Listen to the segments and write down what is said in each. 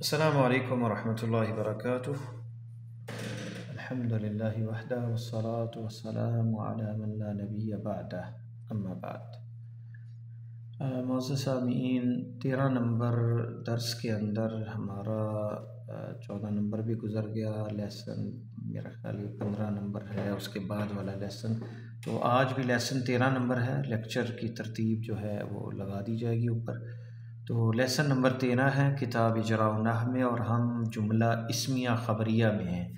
السلام علیکم ورحمۃ اللہ وبرکاتہ۔ الحمد للہ وحدہ والصلاة والسلام علی من لا نبی بعدہ، اما بعد۔ معزز سامعین، 13 نمبر درس کے اندر ہمارا 14 نمبر بھی گزر گیا، لیسن میرا خیال 15 نمبر ہے اس کے بعد والا لیسن، تو آج بھی لیسن 13 نمبر ہے۔ لیکچر کی ترتیب جو ہے وہ لگا دی جائے گی اوپر۔ تو لیسن نمبر 13 ہے کتاب اجراء النحو میں، اور ہم جملہ اسمیہ خبریہ میں ہیں۔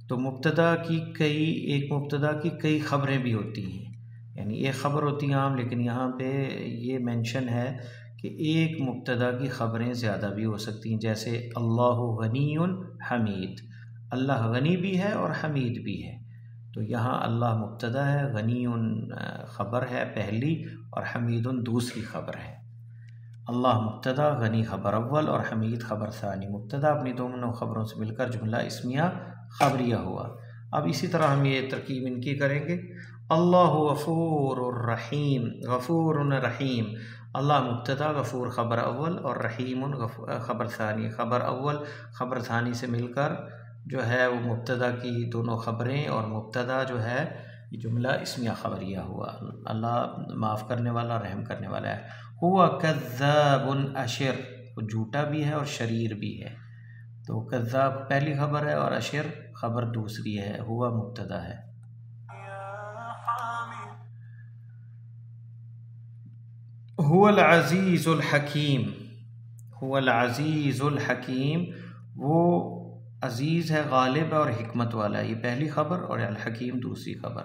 تو مبتدا کی کئی خبریں بھی ہوتی ہیں، یعنی ایک خبر ہوتی ہے عام، لیکن یہاں پہ یہ مینشن ہے کہ ایک مبتدا کی خبریں زیادہ بھی ہو سکتی ہیں، جیسے اللہ غنی حمید، اللہ غنی بھی ہے اور حمید بھی ہے۔ تو یہاں اللہ مبتدا ہے، غنی خبر ہے پہلی، اور حمید دوسری خبر ہے۔ اللہ مبتدا، غنی خبر اول اور حمید خبر ثانی۔ مبتدا اپنی دونوں خبروں سے مل کر جملہ اسمیہ خبریہ ہوا۔ اب اسی طرح ہم یہ ترکیب ان کی کریں گے۔ اللہ غفور الرحیم، غفور رحیم، اللہ مبتدا، غفور خبر اول اور رحیم خبر ثانی۔ خبر اول خبر ثانی سے مل کر جو ہے وہ مبتدا کی دونوں خبریں اور مبتدا جو ہے یہ جملہ اسمیہ خبریہ ہوا۔ اللہ معاف کرنے والا، رحم کرنے والا ہے۔ ہوا کذاب اشر، وہ جھوٹا بھی ہے اور شریر بھی ہے۔ تو کذاب پہلی خبر ہے اور اشر خبر دوسری ہے، ہوا مبتدا ہے۔ هو العزیز الحکیم، هو العزیز الحکیم، وہ عزیز ہے، غالب ہے اور حکمت والا ہے، یہ پہلی خبر، اور الحکیم دوسری خبر۔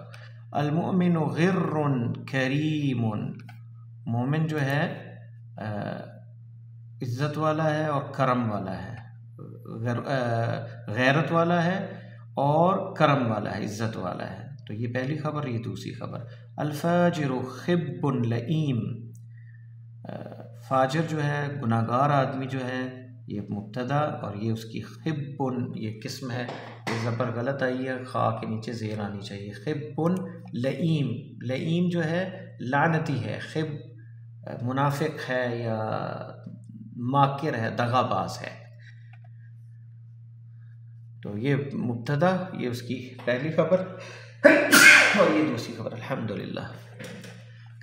المؤمن غر کریم، مومن جو ہے عزت والا ہے اور کرم والا ہے، غیرت والا ہے اور کرم والا ہے، عزت والا ہے۔ تو یہ پہلی خبر، یہ دوسری خبر۔ الفاجر خب لئیم، فاجر جو ہے گناہ گار آدمی جو ہے یہ مبتدا، اور یہ اس کی خب یہ قسم ہے، یہ زبر غلط آئی ہے، خا کے نیچے زیر آنی چاہیے۔ خب لئیم، لئیم جو ہے لعنتی ہے، خب منافق ہے یا ماکر ہے، دغا باز ہے۔ تو یہ مبتدا، یہ اس کی پہلی خبر اور یہ دوسری خبر۔ الحمدللہ۔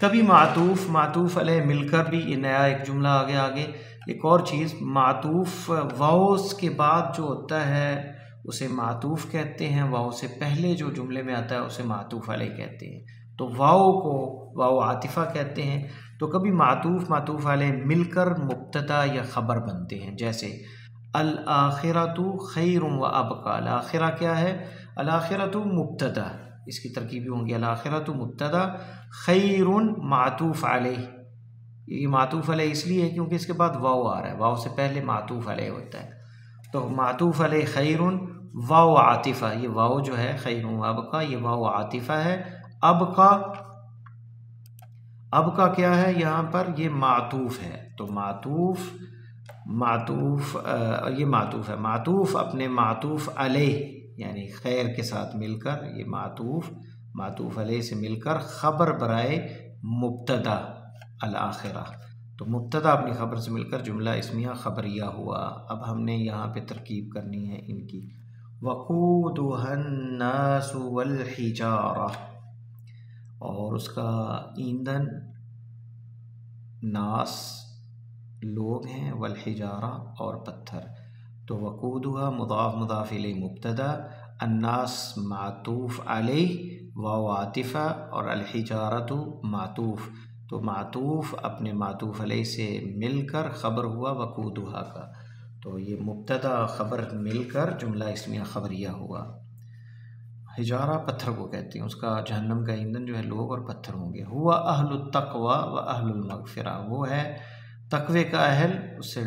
کبھی معطوف علیہ مل کر بھی، یہ نیا ایک جملہ آگے ایک اور چیز، معطوف واؤز کے بعد جو ہوتا ہے اسے معطوف کہتے ہیں، واؤ سے پہلے جو جملے میں آتا ہے اسے معطوف علیہ کہتے ہیں۔ تو واؤ کو واؤ عاطفہ کہتے ہیں۔ تو کبھی معطوف علیہ مل کر مبتدا یا خبر بنتے ہیں، جیسے الآخرۃ خیر و ابقیٰ، الآخرہ کیا ہے؟ الآخرۃ مبتدا، اس کی ترکیبی ہوں گی الآخرۃ مبتدا، خیر معطوف علیہ، یہ معطوف علیہ اس لیے ہے کیونکہ اس کے بعد واؤ آ رہا ہے، واؤ سے پہلے معطوف علیہ ہوتا ہے۔ تو معطوف علیہ خیر، واؤ عاطفہ، یہ واؤ جو ہے خیر و ابقیٰ، یہ واؤ عاطفہ ہے۔ ابقیٰ کیا ہے یہاں پر؟ یہ معطوف ہے۔ تو یہ معطوف ہے، معطوف اپنے معطوف علیہ یعنی خیر کے ساتھ مل کر، یہ معطوف علیہ سے مل کر خبر برائے مبتدا الآخرہ۔ تو مبتدا اپنی خبر سے مل کر جملہ اسمیہ خبریہ ہوا۔ اب ہم نے یہاں پہ ترکیب کرنی ہے ان کی۔ وقودها الناس والحجارہ، اور اس کا ایندھن ناس لوگ ہیں، والحجارہ اور پتھر۔ تو وقودها مضاف الیہ مبتدا، الناس معطوف علیہ واو عاطفہ، اور الحجارۃ معطوف۔ تو معطوف اپنے معطوف علیہ سے مل کر خبر ہوا وقودها کا۔ تو یہ مبتدا خبر مل کر جملہ اسمیہ خبریہ ہوا۔ حجارہ پتھر کو کہتے ہیں، اس کا جہنم کا ایندھن جو ہے لوگ اور پتھر ہوں گے۔ ہوا اہل التقوی و اہل المغفرہ، وہ ہے تقوی کا اہل، اس سے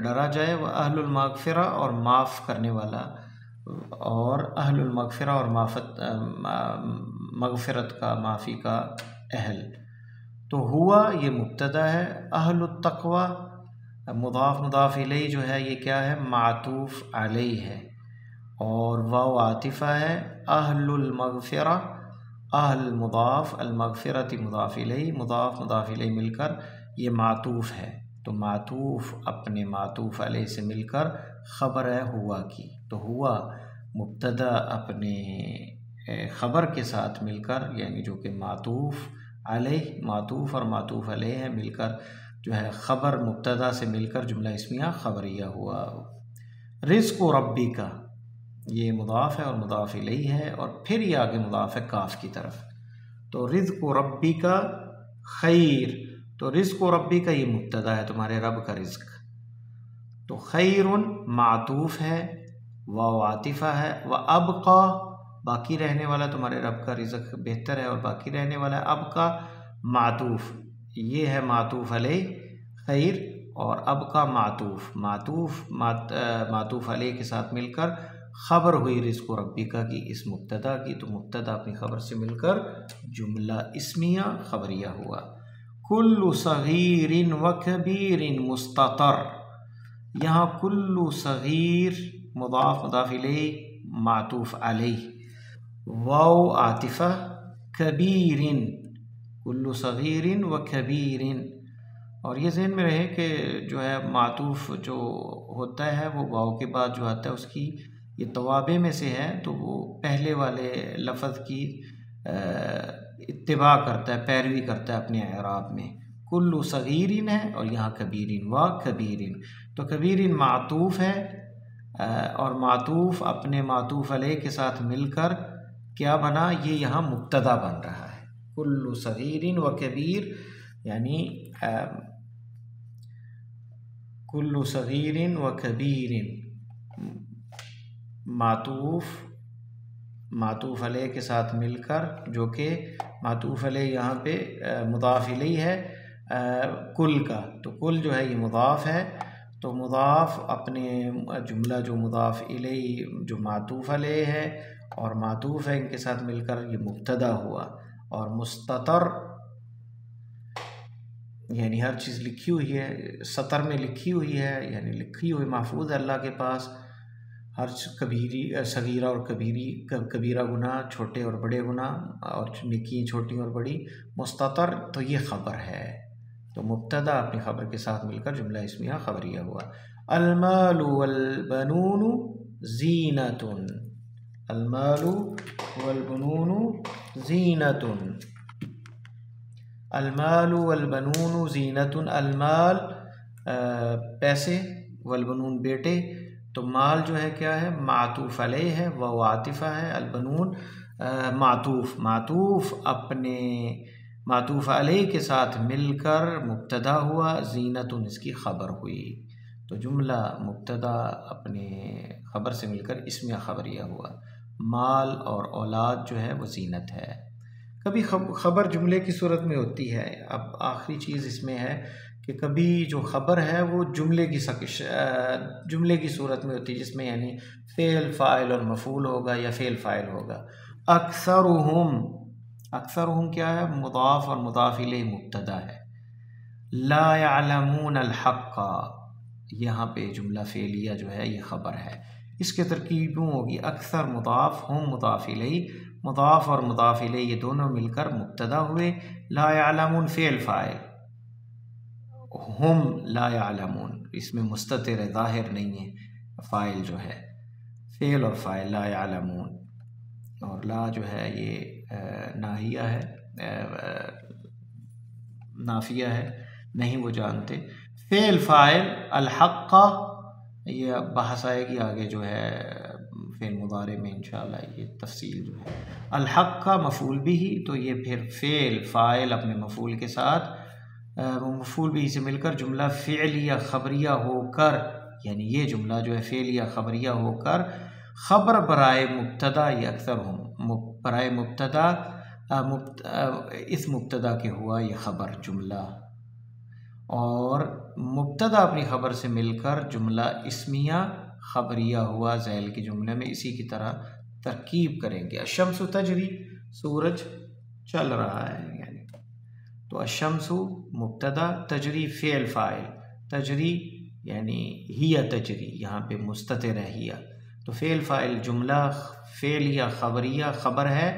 ڈرا جائے، وہ اہل المغفرہ اور معاف کرنے والا، اور اہل المغفرہ اور مغفرت کا، معافی کا اہل۔ تو ہوا یہ مبتدا ہے، اہل التقوی مضاف الیہ جو ہے یہ کیا ہے؟ معطوف علیہ ہے، اور واو عاطفہ ہے۔ اہل المغفرہ، اہل مضاف، المغفرۃ مضاف الیہ، مضاف الیہ مل کر یہ معطوف ہے۔ تو معطوف اپنے معطوف علیہ سے مل کر خبر ہے ہوا کی، تو ہوا مبتدا اپنے خبر کے ساتھ مل کر، یعنی جو کہ معطوف علیہ، معطوف اور معطوف علیہ ہے مل کر جو ہے خبر مبتدا سے مل کر جملہ اسمیہ خبریہ ہوا۔ رزق ربی کا، یہ مضاف ہے اور مضاف الیہ ہے، اور پھر یہ آگے مضاف ہے کاف کی طرف، تو رزق ربی کا خیر، تو رزق ربی کا یہ مبتدا ہے تمہارے رب کا رزق، تو خیر معطوف ہے، واو عاطفہ ہے، وابقا باقی رہنے والا، تمہارے رب کا رزق بہتر ہے اور باقی رہنے والا ہے، ابقا معطوف، یہ ہے معطوف علیہ خیر، اور ابقا معطوف علیہ کے ساتھ مل کر خبر ہوئی رزق ربی کا کی اس مبتدا کی، تو مبتدا اپنی خبر سے مل کر جملہ اسمیہ خبریہ ہوا۔ کل صغیر و کبیر مستتر، یہاں کل صغیر مضاف مضاف الیہ معطوف علیہ، واو عاطفہ، کبیر، کل صغیر و کبیر، اور یہ ذہن میں رہے کہ جو ہے معطوف جو ہوتا ہے وہ واو کے بعد جو آتا ہے اس کی یہ توابع میں سے ہے، تو وہ پہلے والے لفظ کی اتباع کرتا ہے، پیروی کرتا ہے اپنے اعراب میں۔ کل صغیرین ہے اور یہاں کبیرین، و کبیرین، تو کبیرین معطوف ہے، اور معطوف اپنے معطوف علیہ کے ساتھ مل کر کیا بنا، یہ یہاں مبتدا بن رہا ہے۔ کل صغیرین و کبیر، یعنی کل صغیرین و کبیرین، معطوف علیہ کے ساتھ مل کر، جو کہ معطوف علیہ یہاں پہ مضاف الیہ ہے کل کا، تو کل جو ہے یہ مضاف ہے، تو مضاف اپنے جملہ جو مضاف الیہ جو معطوف علیہ ہے اور معطوف ہے ان کے ساتھ مل کر یہ مبتدا ہوا، اور مستتر یعنی ہر چیز لکھی ہوئی ہے، سطر میں لکھی ہوئی ہے، یعنی لکھی ہوئی محفوظ ہے اللہ کے پاس، ہر صغیرہ اور کبیرہ گناہ، چھوٹے اور بڑے گناہ، اور نیکی چھوٹی اور بڑی، مستتر، تو یہ خبر ہے، تو مبتدا اپنی خبر کے ساتھ مل کر جملہ اسمیہ خبریہ ہوا۔ المال والبنون زینۃ، المال والبنون زینۃ، المال والبنون زینۃ، المال پیسے، والبنون بیٹے، تو مال جو ہے کیا ہے، معطوف علیہ ہے، وہ عاطفہ ہے، البنون معطوف اپنے معطوف علیہ کے ساتھ مل کر مبتدا ہوا، زینۃ اس کی خبر ہوئی، تو جملہ مبتدا اپنے خبر سے مل کر اسمیہ خبریہ ہوا۔ مال اور اولاد جو ہے وہ زینت ہے۔ کبھی خبر جملے کی صورت میں ہوتی ہے، اب آخری چیز اس میں ہے کہ کبھی جو خبر ہے وہ جملے کی صورت میں ہوتی ہے، جس میں یعنی فعل فاعل اور مفعول ہوگا یا فعل فاعل ہوگا۔ اکثرہم کیا ہے، مضاف اور مضاف الیہ مبتدا ہے۔ لا یعلمون الحق، یہاں پہ جملہ فعلیہ جو ہے یہ خبر ہے، اس کے ترکیب یوں ہوگی، اکثر مضاف، ہم مضاف الیہ، مضاف اور مضاف الیہ یہ دونوں مل کر مبتدا ہوئے، لا یعلمون فعل فاعل، ہم لا یعلمون اس میں مستتر ہے، ظاہر نہیں ہے فاعل جو ہے، فعل اور فاعل لا یعلمون، اور لا جو ہے یہ ناہیہ ہے، نافیہ ہے، نہیں وہ جانتے، فعل فاعل الحق، یہ بحث آئے گی آگے جو ہے فعل مضارع میں انشاءاللہ یہ تفصیل جو ہے، الحق کا مفعول بھی، تو یہ پھر فعل فاعل اپنے مفعول کے ساتھ مفعول بھی سے مل کر جملہ فعلیہ خبریہ ہو کر، یعنی یہ جملہ جو ہے فعلیہ خبریہ ہو کر خبر برائے مبتدا، یہ اکثر برائے مبتدا اس مبتدا کے ہوا یہ خبر جملہ، اور مبتدا اپنی خبر سے مل کر جملہ اسمیہ خبریہ ہوا ذیل کے جملے میں، اسی کی طرح ترکیب کریں گے۔ الشمس تجری، سورج چل رہا ہے، یعنی تو الشمس مبتدا، تجری فعل فاعل، تجری یعنی ہی تجری، یہاں پہ مستتر ہے ہی، تو فعل فاعل جملہ فعلیہ خبریہ خبر ہے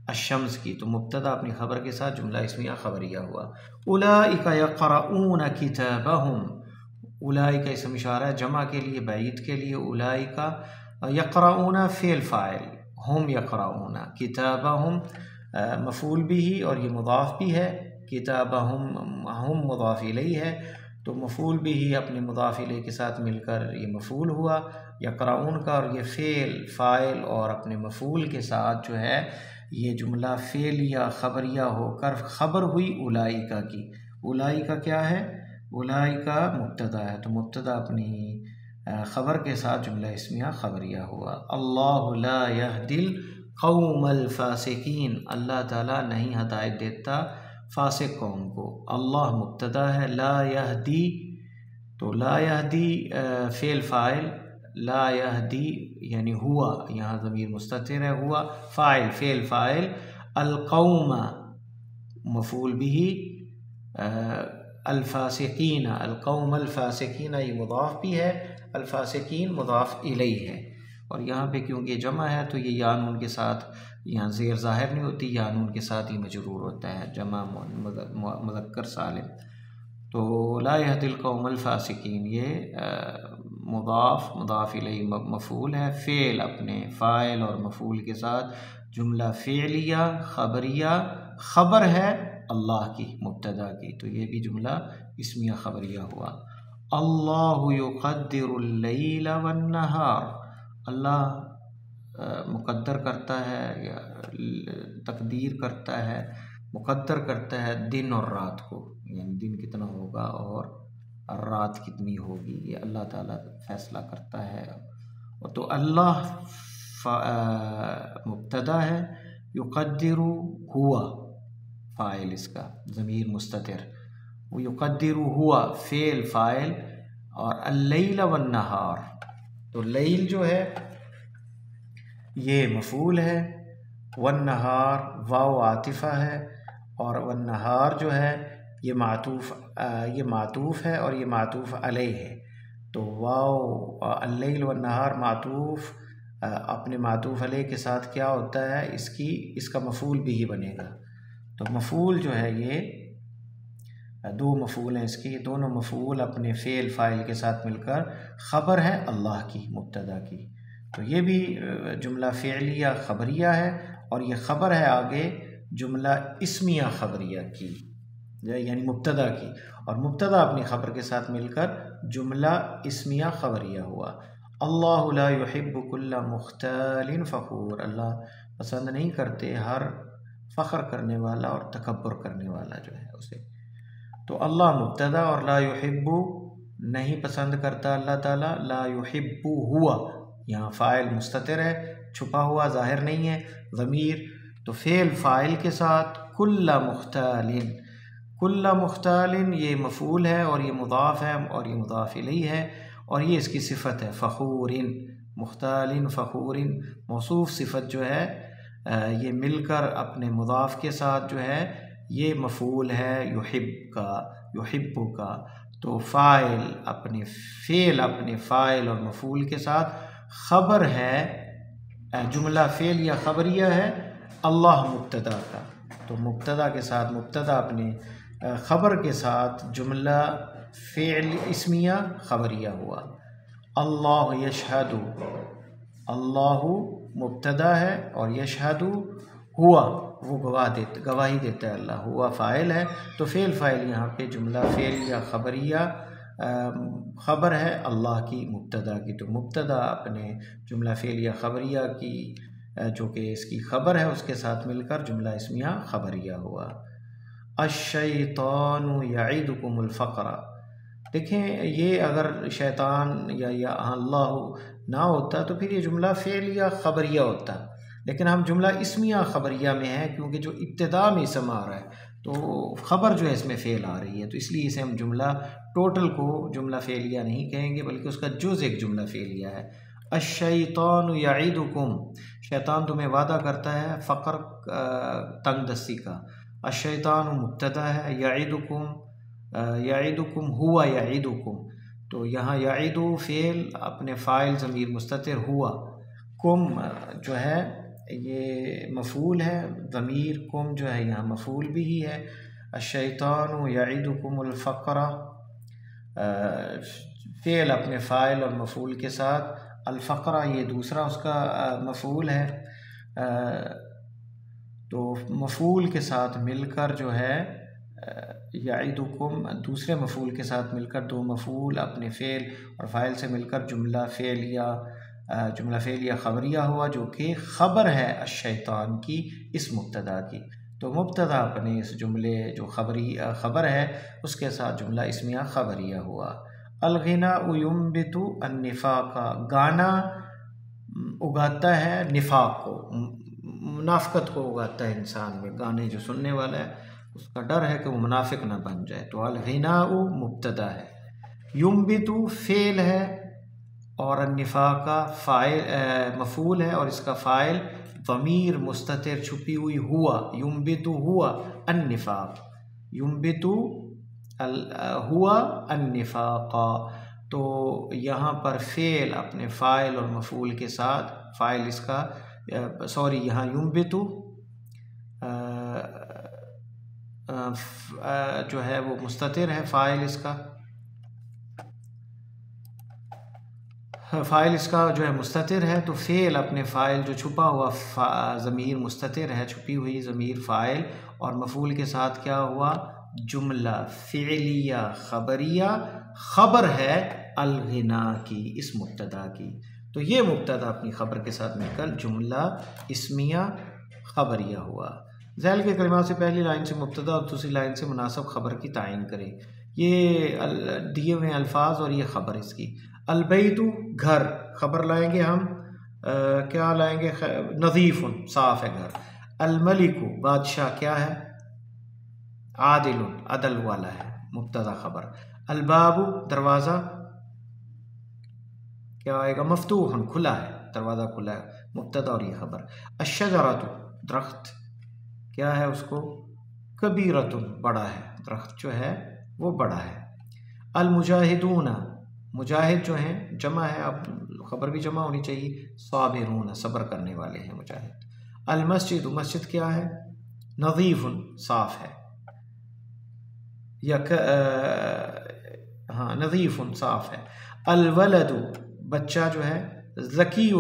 الشمس کی، تو مبتدا اپنی خبر کے ساتھ جملہ اسمیہ خبریہ ہوا۔ اولئک یقرؤون کتابہم، اولئک اسم اشارہ ہے جمع کے لیے، بعید کے لیے، اولئک یقرؤون فعل فاعل، ہم یقرؤون، کتابہم مفعول بھی اور یہ مضاف بھی ہے، کتابہم ہم مضاف الیہ ہے، تو مفعول بھی اپنے مضاف الیہ کے ساتھ مل کر یہ مفعول ہوا یقرؤون کا، اور یہ فعل فاعل اور اپنے مفعول کے ساتھ جو ہے یہ جملہ فعلیہ خبریہ ہو کر خبر ہوئی اولئک کی۔ اولئک کیا ہے؟ اولئک مبتدا ہے، تو مبتدا اپنی خبر کے ساتھ جملہ اسمیہ خبریہ ہوا۔ اللہ لا یہدی القوم الفاسقین، اللہ تعالیٰ نہیں ہدایت دیتا فاسق قوم کو۔ اللہ مبتدا ہے، لا یہدی، تو لا یہدی فعل فاعل، لا یہدی یعنی ہوا، یہاں ضمیر مستتر ہے، ہوا فاعل فعل فاعل، القوم مفعول بھی، الفاسقین القوم الفاسقین یہ مضاف بھی ہے، الفاسقین مضاف الیہ ہے، اور یہاں پہ کیونکہ جمع ہے تو یہ یا نون کے ساتھ یہاں زیر ظاہر نہیں ہوتی، یا نون کے ساتھ ہی مجرور ہوتا ہے، جمع مذکر سالم۔ تو لا یہدی القوم الفاسقین یہ مضاف الیہ مفعول ہے، فعل اپنے فاعل اور مفعول کے ساتھ جملہ فعلیہ خبریہ، خبر ہے اللہ کی مبتدا کی، تو یہ بھی جملہ اسمیہ خبریہ ہوا۔ اللہ یقدر اللیل والنہار، اللہ مقدر کرتا ہے یا تقدیر کرتا ہے، مقدر کرتا ہے دن اور رات کو، یعنی دن کتنا ہوگا اور رات کتنی ہوگی، یہ اللہ تعالیٰ فیصلہ کرتا ہے۔ تو اللہ مبتدا ہے، یقدر ہوا فاعل اس کا ضمیر مستتر، وہ یقدر ہوا فعل فاعل، اور اللیل والنہار، تو لیل جو ہے یہ مفعول ہے، والنہار واو عاطفہ ہے، اور والنہار جو ہے یہ معطوف ہے اور یہ معطوف علیہ ہے، تو واو اللیل والنہار معطوف اپنے معطوف علیہ کے ساتھ کیا ہوتا ہے، اس کا مفعول بھی بنے گا، تو مفعول جو ہے یہ دو مفعول ہیں اس کے، یہ دونوں مفعول اپنے فعل فاعل کے ساتھ مل کر خبر ہے اللہ کی مبتدا کی، تو یہ بھی جملہ فعلیہ خبریہ ہے، اور یہ خبر ہے آگے جملہ اسمیہ خبریہ کی، یعنی مبتدا کی، اور مبتدا اپنی خبر کے ساتھ مل کر جملہ اسمیہ خبریہ ہوا۔ اللہ لا یحب کل مختال فخور، اللہ پسند نہیں کرتے ہر فخر کرنے والا اور تکبر کرنے والا جو ہے اسے، تو اللہ مبتدا اور لا یحب نہیں پسند کرتا اللہ تعالیٰ، لا یحب ہوا یہاں فاعل مستتر ہے، چھپا ہوا ظاہر نہیں ہے ضمیر، تو فعل فاعل کے ساتھ کل مختال، کل مختال یہ مفعول ہے اور یہ مضاف ہے اور یہ مضاف الیہ ہے، اور یہ اس کی صفت ہے فخور، مختال فخور موصوف صفت جو ہے یہ مل کر اپنے مضاف کے ساتھ جو ہے یہ مفعول ہے یحب کا، تو فاعل اپنے فعل اپنے فاعل اور مفعول کے ساتھ خبر ہے، جملہ فعل یا خبریہ ہے اللہ مبتدا کا، تو مبتدا کے ساتھ مبتدا اپنے خبر کے ساتھ جملہ فعل اسمیہ خبریہ ہوا۔ اللہ یشہد، اللہ مبتدا ہے اور یشہد ہوا وہ گواہی دیتا ہے اللہ، ہوا فاعل ہے، تو فعل فاعل یہاں پہ جملہ فعل یا خبریہ خبر ہے اللہ کی مبتدا کی، تو مبتدا اپنے جملہ فعل یا خبریہ کی جو کہ اس کی خبر ہے اس کے ساتھ مل کر جملہ اسمیہ خبریہ ہوا۔ الشیطان یعدکم الفقر، دیکھیں یہ اگر شیطان یا اللہ نہ ہوتا تو پھر یہ جملہ فعل یا خبریہ ہوتا، لیکن ہم جملہ اسمیہ خبریہ میں ہیں کیونکہ جو ابتدا میں اسم آ رہا ہے تو خبر جو ہے اس میں فعل آ رہی ہے، تو اس لیے اسے ہم جملہ ٹوٹل کو جملہ فعلیہ نہیں کہیں گے بلکہ اس کا جز ایک جملہ فعلیہ ہے۔ الشیطان یعدکم، شیطان تمہیں وعدہ کرتا ہے فقر تنگ دستی کا، الشیطان مبتدا ہے، یعدکم ہوا یعدکم، تو یہاں یعدو فعل اپنے فاعل ضمیر مستتر ہوا، کم جو ہے یہ مفعول ہے، ضمیر کم جو ہے یہاں مفعول بھی ہی ہے. الشیطان یعدکم الفقر، فعل اپنے فاعل اور مفعول کے ساتھ، الفقرہ یہ دوسرا اس کا مفعول ہے. تو مفعول کے ساتھ مل کر جو ہے یعدکم دوسرے مفعول کے ساتھ مل کر، دو مفعول اپنے فعل اور فاعل سے مل کر جملہ فعلیہ خبریہ ہوا، جو کہ خبر ہے الشیطان کی اس مبتدا کی. تو مبتدا اپنے اس جملے جو خبر ہے اس کے ساتھ جملہ اسمیہ خبریہ ہوا. الغناء ينبت النفاق، گانا اگاتا ہے نفاق کو، منافقت کو اگاتا ہے انسان میں. گانے جو سننے والا ہے اس کا ڈر ہے کہ وہ منافق نہ بن جائے. تو الغناء مبتدا ہے، ينبت فعل ہے، اور النفاق فاعل مفعول ہے، اور اس کا فاعل ضمیر مستتر چھپی ہوئی ہوا، ينبت ہوا النفاق، ينبت ہوا النفاق. تو یہاں پر فعل اپنے فاعل اور مفعول کے ساتھ، فاعل اس کا یہاں ينبت جو ہے وہ مستتر ہے، فاعل اس کا جو ہے مستتر ہے. تو فعل اپنے فاعل جو چھپا ہوا ضمیر مستتر ہے، چھپی ہوئی ضمیر فاعل اور مفعول کے ساتھ کیا ہوا، جملہ فعلیہ خبریہ، خبر ہے الغنا کی اس مبتدا کی. تو یہ مبتدا اپنی خبر کے ساتھ مل کر جملہ اسمیہ خبریہ ہوا. ذیل کے کلمات سے پہلی لائن سے مبتدا اور دوسری لائن سے مناسب خبر کی تعین کریں. یہ دیے ہوئے الفاظ اور یہ خبر اس کی. البیت گھر، خبر لائیں گے ہم، کیا لائیں گے، نظیف صاف ہے گھر. الملک بادشاہ کیا ہے، عادل عدل والا ہے، مبتدا خبر. الباب دروازہ کیا آئے گا، مفتوح کھلا ہے، دروازہ کھلا ہے، مبتدا اور یہ خبر. الشجرۃ درخت کیا ہے اس کو، کبیرۃ بڑا ہے، درخت جو ہے وہ بڑا ہے. المجاہدون مجاہد جو ہیں جمع ہے، اب خبر بھی جمع ہونی چاہیے، صابرون صبر کرنے والے ہیں مجاہد. المسجد مسجد کیا ہے، نظیف صاف ہے، نظیف صاف ہے. الولد بچہ جو ہے، ذکی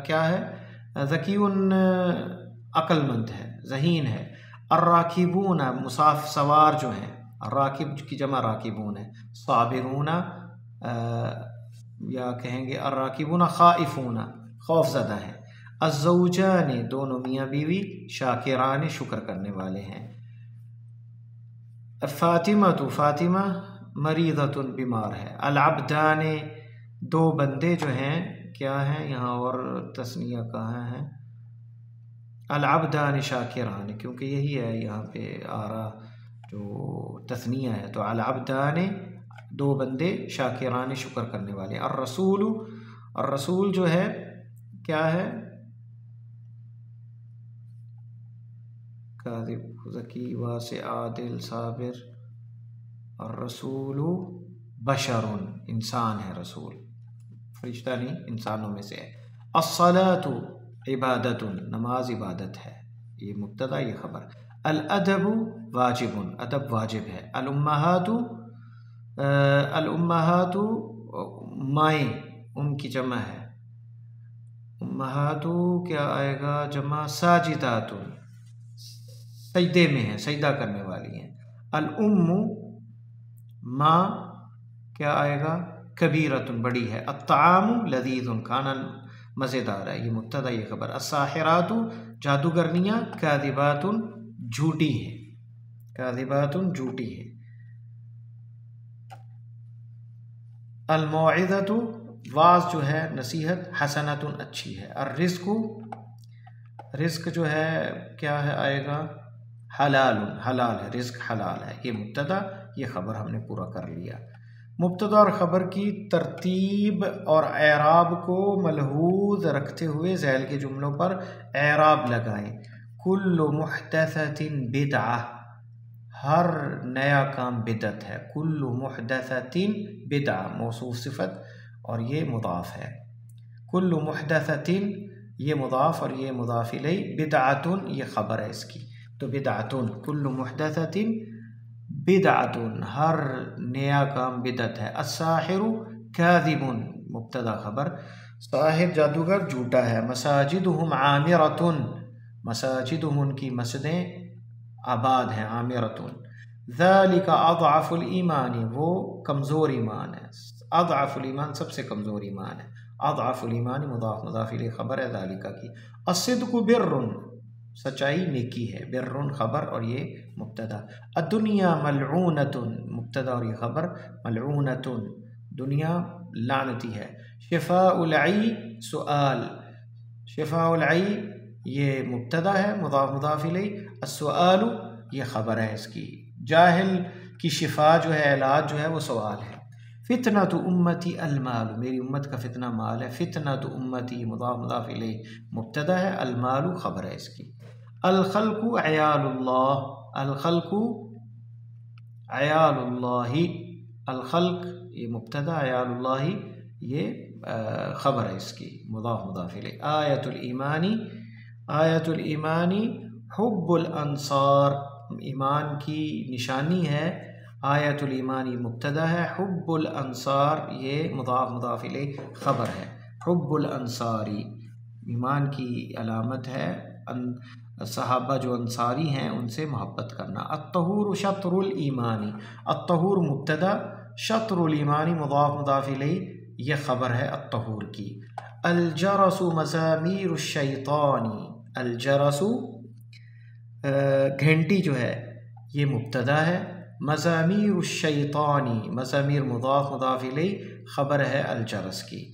کیا ہے، ذکی عقل مند ہے، ذہین ہے. الراکبون سوار جو ہیں، راکب کی جمع راکبون ہے. صابرون یا کہیں گے الراکبون خائفون خوف زدہ ہے. الزوجان دونوں میاں بیوی، شاکران شکر کرنے والے ہیں. فاطمہ مریضۃ بیمار ہے. العبدان دو بندے جو ہیں کیا ہیں، یہاں اور تثنیہ کہاں ہے، العبدان شاکران، کیونکہ یہی ہے یہاں پہ آ رہا جو تثنیہ ہے. تو العبدان دو بندے، شاکران شکر کرنے والے. الرسول جو ہے کیا ہے، کاذب ذکی واسع عادل صابر. الرسول بشر انسان ہے، رسول فرشتہ نہیں، انسانوں میں سے ہے. الصلاۃ عبادت نماز عبادت ہے، یہ مبتدا یہ خبر. الادب واجب ادب واجب ہے. الامہات مائیں ان کی جمع ہے، امہات کیا آئے گا جمع، ساجدات سجدے میں ہیں، سجدہ کرنے والی ہیں. الام ماں کیا آئے گا، کبیرۃ بڑی ہے. الطعام لذیذ کھانا مزیدار ہے، یہ مبتدا یہ خبر. الساحرات جادوگرنیاں، کاذبات جھوٹی ہیں، کاذبات جھوٹی ہے. الموعظۃ واعظ جو ہے نصیحت، حسنۃ اچھی ہے. رزق جو ہے کیا ہے آئے گا، حلال ہے، رزق حلال ہے. یہ مبتدا یہ خبر ہم نے پورا کر لیا. مبتدا اور خبر کی ترتیب اور اعراب کو ملحوظ رکھتے ہوئے ذیل کے جملوں پر اعراب لگائیں. کل محدثۃ بدعہ، ہر نیا کام بدعت ہے. کل محدثۃ بدعہ موصوف صفت اور یہ مضاف ہے. کل محدثۃ یہ مضاف اور یہ مضاف الیہ، بدعتن یہ خبر ہے اس کی، تو بدعتن کل محدثۃ بدعتن ہر نیا کام بدعت ہے، الساحر کاذب مبتدا خبر، ساحر جادوگر جھوٹا ہے، مساجدہم عامرۃ مساجدہم ان کی مسجدیں آباد ہیں، عامرۃ، ذالک اضعف الایمان وہ کمزور ایمان ہے، اضعف الایمان سب سے کمزور ایمان ہے، اضعف الایمان مضاف مضاف الیہ خبر ہے ذالکہ کی، الصدق بر سچائی نیکی ہے، بر خبر اور یہ مبتدا، الدنیا ملعونۃ مبتدا اور یہ خبر، ملعونۃ دنیا لعنتی ہے، شفاء العی سؤال، شفاء العی یہ مبتدا ہے مضاف مضاف الیہ، السؤال یہ خبر ہے اس کی، جاہل کی شفا جو ہے علاج جو ہے وہ سوال ہے، فتنۃ امتی المال میری امت کا فتنہ مال ہے، فتنۃ امتی مضاف مضاف الیہ مبتدا ہے، المال خبر ہے اس کی، الخلق عیال اللہ، الخلق عیال اللہ، الخلق یہ مبتدا، عیال اللہ یہ خبر ہے اس کی، مضاف مضاف الیہ، آیت الایمانی، آیت الایمانی حب الانصار ایمان کی نشانی ہے، آیت الایمانی مبتدا ہے، حب الانصار یہ مضاف مضاف الیہ خبر ہے، حب الانصاری ایمان کی علامت ہے، صحابہ جو انصاری ہیں ان سے محبت کرنا، الطہور شطر الایمانی، الطہور مبتدا، شطر الایمانی مضاف مضاف الیہ یہ خبر ہے الطہور کی، الجرس مزامیر الشیطانی، الجرس گھنٹی جو ہے یہ مبتدا ہے، مزامیر الشیطانی مزامیر مضاف مضاف الیہ خبر ہے الجرس کی،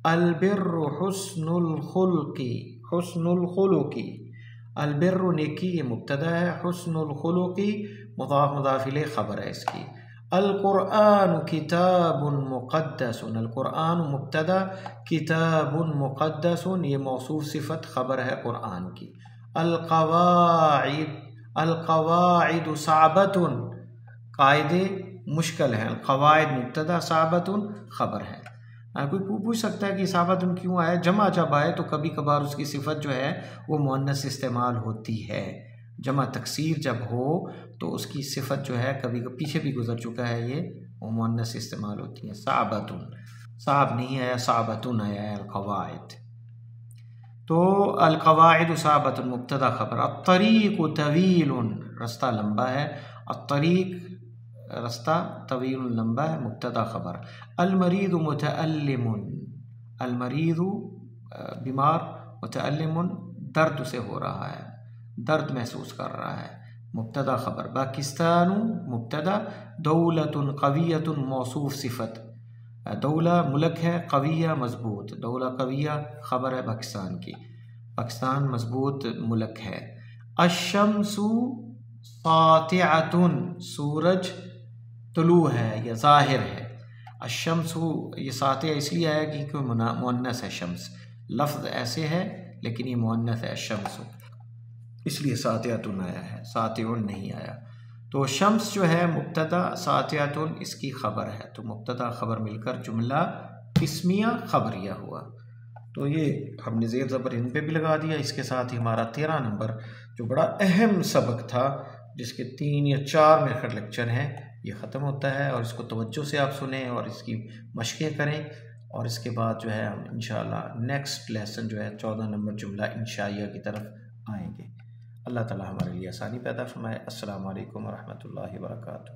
البر حسن الخلق، حسن الخلق، البر نیکی یہ مبتدا ہے، حسن الخلق مضاف مضاف الیہ خبر ہے اس کی، القرآن کتاب مقدس، القرآن مبتدا، کتاب مقدس یہ موصوف صفت خبر ہے قرآن کی، القواعد، القواعد صعبۃ قاعدے مشکل ہیں، القواعد مبتدا، صعبۃ خبر ہے، کوئی پوچھ سکتا ہے کہ صعبۃ کیوں آئے، جمع جب آئے تو کبھی کبھار اس کی صفت جو ہے وہ مؤنث استعمال ہوتی ہے، جمع تکسیر جب ہو تو اس کی صفت جو ہے کبھی پیچھے بھی گزر چکا ہے یہ وہ مؤنث استعمال ہوتی ہے، صعبۃ، صعب نہیں آیا، صعبۃ آیا ہے القواعد، تو القواعد صعبۃ مبتدا خبر، الطریق طویل رستہ لمبا ہے، الطریق رستہ طویل لمبا ہے مبتدا خبر، المریض متألم، المریض بیمار، متألم درد سے ہو رہا ہے، درد محسوس کر رہا ہے مبتدا خبر، پاکستان مبتدا، دولت قویت موصوف صفت، دولہ ملک ہے، قویہ مضبوط، دولہ قویہ خبر ہے پاکستان کی، پاکستان مضبوط ملک ہے، الشمس ساطعۃ سورج طلوع ہے یا ظاہر ہے، الشمس یہ ساطع اس لیے آیا کہ مؤنث ہے شمس، لفظ ایسے ہے لیکن یہ مؤنث ہے الشمس، اس لیے ساطعۃ آیا ہے، ساطع نہیں آیا، تو شمس جو ہے مبتدا، ساطعۃ اس کی خبر ہے، تو مبتدا خبر مل کر جملہ اسمیہ خبریہ ہوا، تو یہ ہم نے زیر زبر ان پہ بھی لگا دیا، اس کے ساتھ ہی ہمارا 13 نمبر جو بڑا اہم سبق تھا جس کے 3 یا 4 میرے خیال لیکچر ہیں یہ ختم ہوتا ہے، اور اس کو توجہ سے آپ سنیں اور اس کی مشقیں کریں، اور اس کے بعد جو ہے ہم انشاءاللہ نیکسٹ لیسن جو ہے 14 نمبر جملہ انشائیہ کی طرف آئیں گے، اللہ تعالی ہمارے لیے آسانی پیدا فرمائے، السلام علیکم ورحمۃ اللہ وبرکاتہ۔